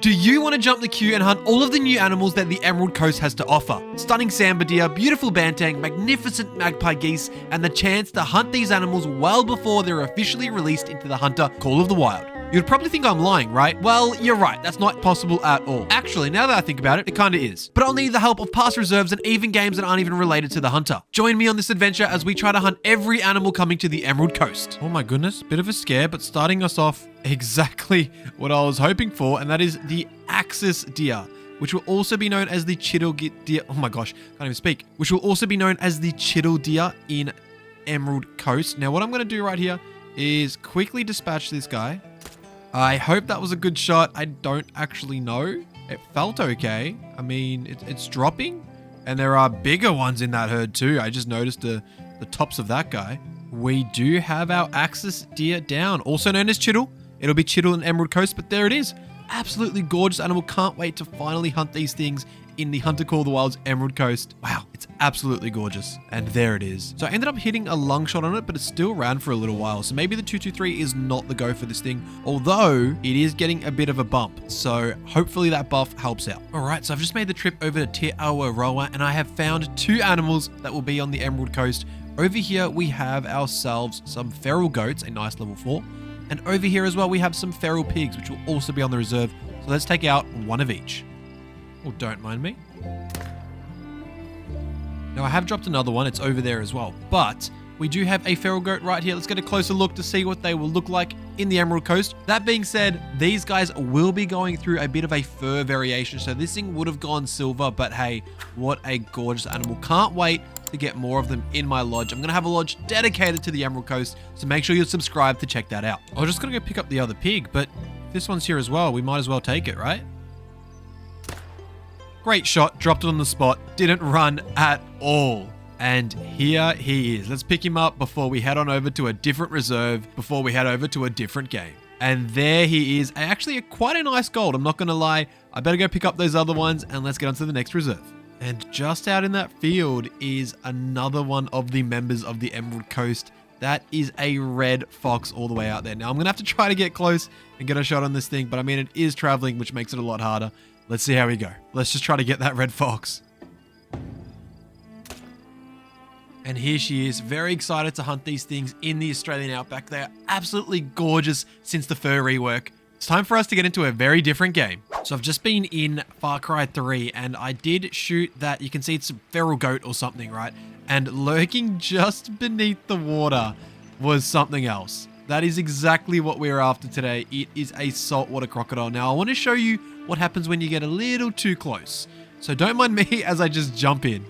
Do you want to jump the queue and hunt all of the new animals that the Emerald Coast has to offer? Stunning Samba deer, beautiful bantang, magnificent magpie geese, and the chance to hunt these animals well before they're officially released into the Hunter Call of the Wild. You'd probably think I'm lying, right? Well, you're right. That's not possible at all. Actually, now that I think about it, it kinda is. But I'll need the help of past reserves and even games that aren't even related to the Hunter. Join me on this adventure as we try to hunt every animal coming to the Emerald Coast. Oh my goodness, bit of a scare, but starting us off exactly what I was hoping for, and that is the Axis deer, which will also be known as the Chital deer. Oh my gosh, can't even speak. Which will also be known as the Chital deer in Emerald Coast. Now, what I'm gonna do right here is quickly dispatch this guy. I hope that was a good shot. I don't actually know. It felt okay. I mean, it's dropping. And there are bigger ones in that herd too. I just noticed the tops of that guy. We do have our Axis deer down, also known as Chital. It'll be Chital in Emerald Coast, but there it is. Absolutely gorgeous animal. Can't wait to finally hunt these things in the Hunter Call of the Wild's Emerald Coast. Wow, it's absolutely gorgeous. And there it is. So I ended up hitting a lung shot on it, but it still ran for a little while. So maybe the 223 is not the go for this thing, although it is getting a bit of a bump. So hopefully that buff helps out. All right, so I've just made the trip over to Te Awaroa, and I have found 2 animals that will be on the Emerald Coast. Over here, we have ourselves some feral goats, a nice level 4. And over here as well, we have some feral pigs, which will also be on the reserve. So let's take out one of each. Oh, don't mind me. Now, I have dropped another one. It's over there as well. But we do have a feral goat right here. Let's get a closer look to see what they will look like in the Emerald Coast. That being said, these guys will be going through a bit of a fur variation. So this thing would have gone silver, but hey, what a gorgeous animal. Can't wait to get more of them in my lodge. I'm going to have a lodge dedicated to the Emerald Coast, so make sure you're subscribed to check that out. I was just going to go pick up the other pig, but this one's here as well. We might as well take it, right? Great shot, dropped it on the spot, didn't run at all. And here he is. Let's pick him up before we head on over to a different reserve, before we head over to a different game. And there he is. Actually, quite a nice gold, I'm not going to lie. I better go pick up those other ones and let's get on to the next reserve. And just out in that field is another one of the members of the Emerald Coast. That is a red fox all the way out there. Now, I'm going to have to try to get close and get a shot on this thing, but I mean, it is traveling, which makes it a lot harder. Let's see how we go. Let's just try to get that red fox. And here she is, very excited to hunt these things in the Australian outback. They are absolutely gorgeous since the fur rework. It's time for us to get into a very different game. So I've just been in Far Cry 3 and I did shoot that. You can see it's a feral goat or something, right? And lurking just beneath the water was something else. That is exactly what we're after today. It is a saltwater crocodile. Now, I want to show you what happens when you get a little too close. So don't mind me as I just jump in.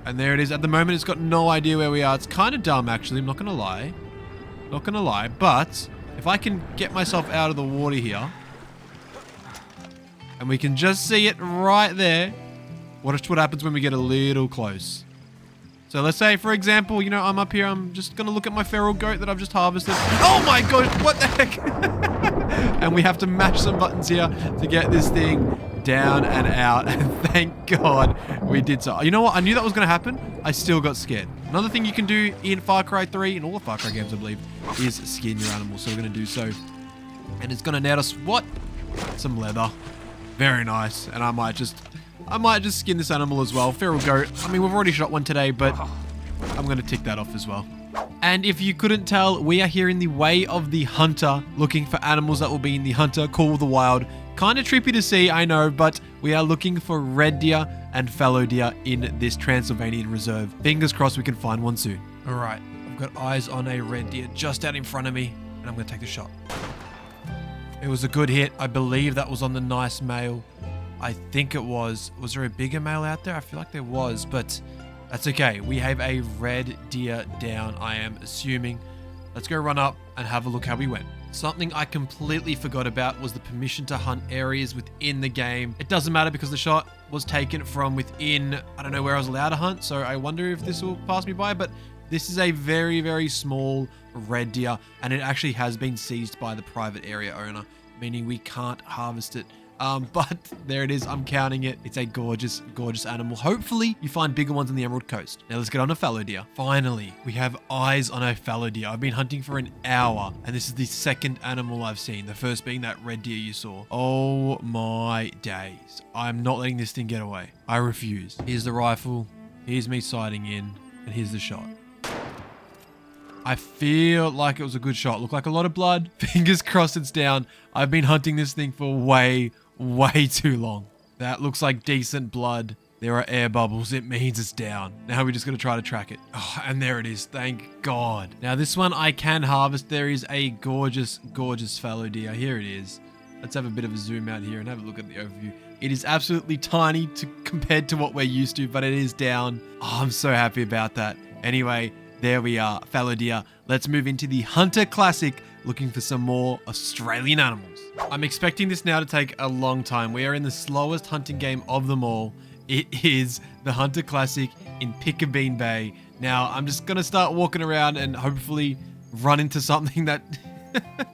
And there it is. At the moment, it's got no idea where we are. It's kind of dumb, actually. I'm not going to lie. Not going to lie. But if I can get myself out of the water here, and we can just see it right there, watch what happens when we get a little close. So let's say, for example, you know, I'm up here. I'm just going to look at my feral goat that I've just harvested. Oh my gosh, what the heck? And we have to mash some buttons here to get this thing down and out. And thank God we did so. You know what? I knew that was going to happen. I still got scared. Another thing you can do in Far Cry 3, in all the Far Cry games, I believe, is skin your animal. So we're going to do so. And it's going to net us what? Some leather. Very nice. And I might just skin this animal as well. Feral goat. I mean, we've already shot one today, but I'm going to tick that off as well. And if you couldn't tell, we are here in the Way of the Hunter, looking for animals that will be in the Hunter Call of the Wild. Kind of trippy to see, I know, but we are looking for red deer and fallow deer in this Transylvanian reserve. Fingers crossed we can find one soon. All right, I've got eyes on a red deer just out in front of me, and I'm going to take the shot. It was a good hit. I believe that was on the nice male. I think it was. Was there a bigger male out there? I feel like there was, but that's okay. We have a red deer down, I am assuming. Let's go run up and have a look how we went. Something I completely forgot about was the permission to hunt areas within the game. It doesn't matter because the shot was taken from within, I don't know where I was allowed to hunt, so I wonder if this will pass me by, but this is a very, very small red deer, and it actually has been seized by the private area owner, meaning we can't harvest it But there it is. I'm counting it. It's a gorgeous, gorgeous animal. Hopefully you find bigger ones on the Emerald Coast. Now let's get on a fallow deer. Finally, we have eyes on a fallow deer. I've been hunting for an hour, and this is the second animal I've seen. The first being that red deer you saw. Oh my days. I'm not letting this thing get away. I refuse. Here's the rifle. Here's me sighting in, and here's the shot. I feel like it was a good shot. Looked like a lot of blood. Fingers crossed it's down. I've been hunting this thing for way too long. That looks like decent blood. There are air bubbles. It means it's down. Now we're just going to try to track it. Oh, and there it is. Thank God. Now this one I can harvest. There is a gorgeous, gorgeous fallow deer. Here it is. Let's have a bit of a zoom out here and have a look at the overview. It is absolutely tiny compared to what we're used to, but it is down. Oh, I'm so happy about that. Anyway, there we are, fallow deer. Let's move into the Hunter Classic, looking for some more Australian animals. I'm expecting this now to take a long time. We are in the slowest hunting game of them all. It is the Hunter Classic in Pickabeen Bay. Now, I'm just going to start walking around and hopefully run into something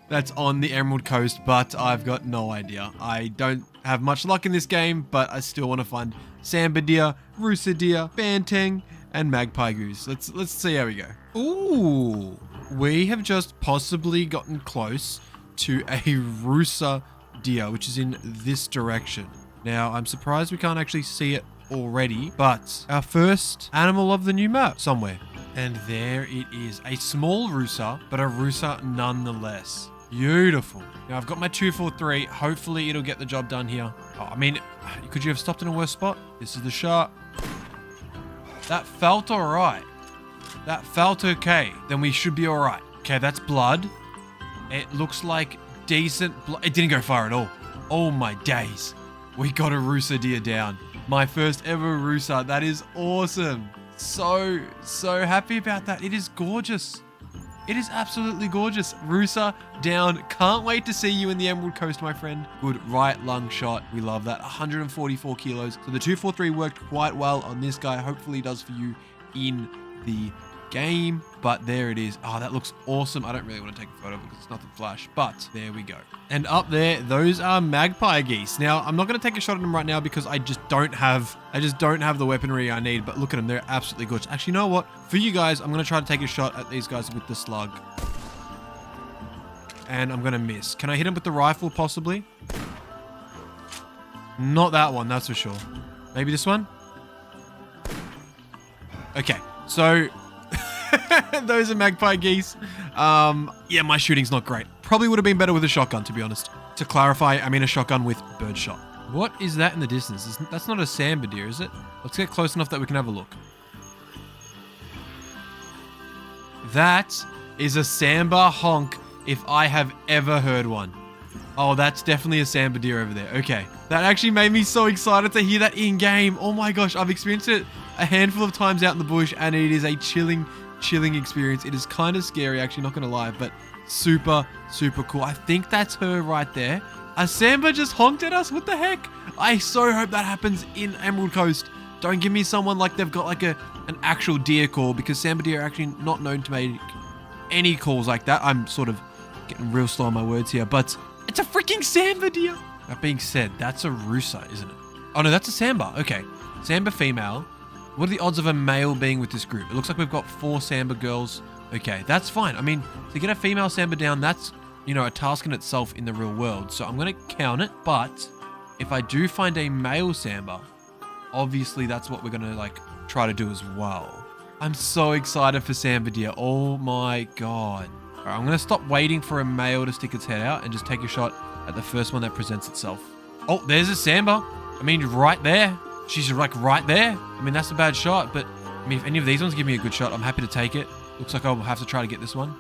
that's on the Emerald Coast, but I've got no idea. I don't have much luck in this game, but I still want to find sambar deer, rusa deer, banteng, and magpie goose. Let's see how we go. Ooh, we have just possibly gotten close to a rusa deer, which is in this direction. Now, I'm surprised we can't actually see it already, but our first animal of the new map somewhere. And there it is, a small rusa, but a rusa nonetheless. Beautiful. Now I've got my 243. Hopefully it'll get the job done here. Oh, I mean, could you have stopped in a worse spot? This is the shot. That felt all right. That felt okay. Then we should be all right. Okay, that's blood. It looks like decent blood. It didn't go far at all. Oh my days. We got a rusa deer down. My first ever rusa. That is awesome. So happy about that. It is gorgeous. It is absolutely gorgeous. Rusa down. Can't wait to see you in the Emerald Coast, my friend. Good right lung shot. We love that. 144 kilos. So the 243 worked quite well on this guy. Hopefully it does for you in the game. But there it is. Oh, that looks awesome. I don't really want to take a photo because it's nothing flash. But there we go. And up there, those are magpie geese. Now, I'm not going to take a shot at them right now because I just don't have the weaponry I need. But look at them. They're absolutely gorgeous. Actually, you know what? For you guys, I'm going to try to take a shot at these guys with the slug. And I'm going to miss. Can I hit him with the rifle, possibly? Not that one, that's for sure. Maybe this one? Okay, so those are magpie geese. Yeah, my shooting's not great. Probably would have been better with a shotgun, to be honest. To clarify, I mean a shotgun with birdshot. What is that in the distance? That's not a sambar deer, is it? Let's get close enough that we can have a look. That is a sambar honk if I have ever heard one. Oh, that's definitely a sambar deer over there. Okay. That actually made me so excited to hear that in-game. Oh my gosh, I've experienced it a handful of times out in the bush, and it is a chilling experience. It is kind of scary, actually, not gonna lie, but super cool. I think that's her right there. A sambar just honked at us. What the heck? I so hope that happens in Emerald Coast. Don't give me someone like they've got like an actual deer call, because sambar deer are actually not known to make any calls like that. I'm sort of getting real slow on my words here, but it's a freaking sambar deer. That being said, that's a rusa, isn't it? Oh no, that's a sambar. Okay, sambar female. What are the odds of a male being with this group? It looks like we've got 4 sambar girls. Okay, that's fine. I mean, to get a female sambar down, that's, you know, a task in itself in the real world. So I'm going to count it. But if I do find a male sambar, obviously that's what we're going to like try to do as well. I'm so excited for sambar deer. Oh my God. All right, I'm going to stop waiting for a male to stick its head out and just take a shot at the first one that presents itself. Oh, there's a sambar. I mean, right there. She's like right there. I mean, that's a bad shot, but I mean, if any of these ones give me a good shot, I'm happy to take it. Looks like I'll have to try to get this one.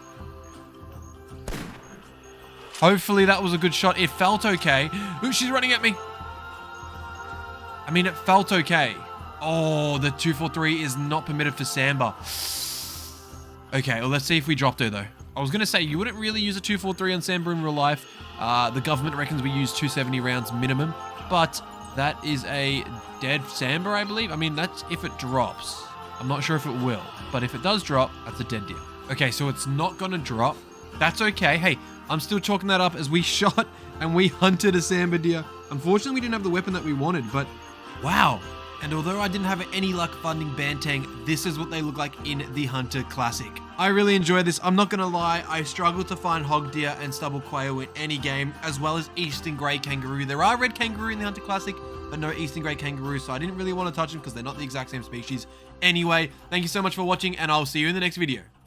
Hopefully that was a good shot. It felt okay. Ooh, she's running at me. I mean, it felt okay. Oh, the 243 is not permitted for sambar. Okay, well, let's see if we dropped her, though. I was going to say, you wouldn't really use a 243 on sambar in real life. The government reckons we use 270 rounds minimum, but that is a dead sambar, I believe. I mean, that's if it drops. I'm not sure if it will, but if it does drop, that's a dead deer. Okay, so it's not going to drop. That's okay. Hey, I'm still chalking that up as we shot and we hunted a sambar deer. Unfortunately, we didn't have the weapon that we wanted, but wow. And although I didn't have any luck finding Bantang, this is what they look like in the Hunter Classic. I really enjoyed this. I'm not gonna lie, I struggled to find hog deer and stubble quail in any game, as well as eastern grey kangaroo. There are red kangaroo in the Hunter Classic, but no eastern grey kangaroo, so I didn't really want to touch them because they're not the exact same species. Anyway, thank you so much for watching, and I'll see you in the next video.